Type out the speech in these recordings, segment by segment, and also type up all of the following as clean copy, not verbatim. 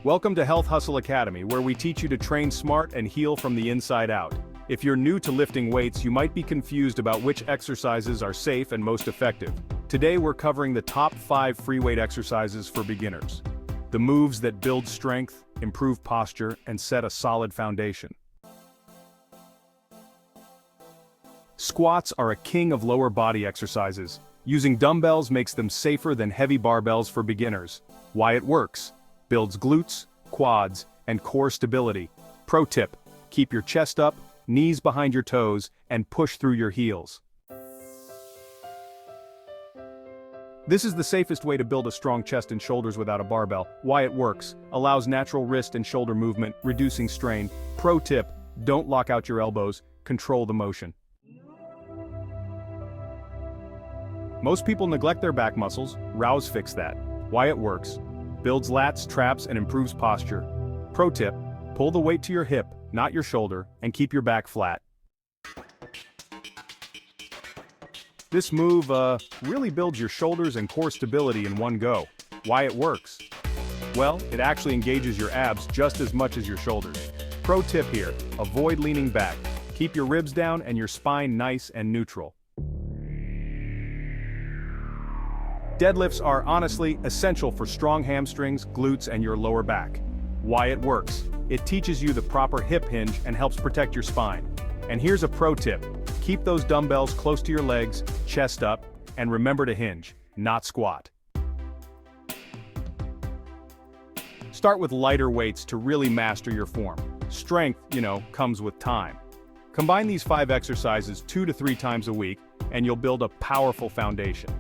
Welcome to Health Hustle Academy, where we teach you to train smart and heal from the inside out. If you're new to lifting weights, you might be confused about which exercises are safe and most effective. Today we're covering the top 5 free weight exercises for beginners. The moves that build strength, improve posture, and set a solid foundation. Squats are a king of lower body exercises. Using dumbbells makes them safer than heavy barbells for beginners. Why it works: builds glutes, quads, and core stability. Pro tip: keep your chest up, knees behind your toes, and push through your heels. This is the safest way to build a strong chest and shoulders without a barbell. Why it works: allows natural wrist and shoulder movement, reducing strain. Pro tip: don't lock out your elbows, control the motion. Most people neglect their back muscles. Rouse fix that. Why it works: builds lats, traps, and improves posture. Pro tip: pull the weight to your hip, not your shoulder, and keep your back flat. This move really builds your shoulders and core stability in one go. Why it works: well, it actually engages your abs just as much as your shoulders. Pro tip here: avoid leaning back. Keep your ribs down and your spine nice and neutral. Deadlifts are honestly essential for strong hamstrings, glutes, and your lower back. Why it works: it teaches you the proper hip hinge and helps protect your spine. And here's a pro tip: keep those dumbbells close to your legs, chest up, and remember to hinge, not squat. Start with lighter weights to really master your form. Strength, comes with time. Combine these 5 exercises 2 to 3 times a week, and you'll build a powerful foundation.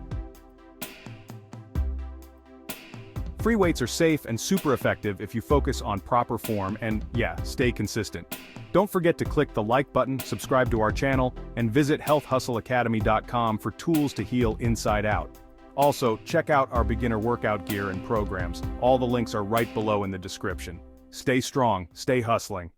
Free weights are safe and super effective if you focus on proper form and, stay consistent. Don't forget to click the like button, subscribe to our channel, and visit healthhustleacademy.com for tools to heal inside out. Also, check out our beginner workout gear and programs. All the links are right below in the description. Stay strong, stay hustling.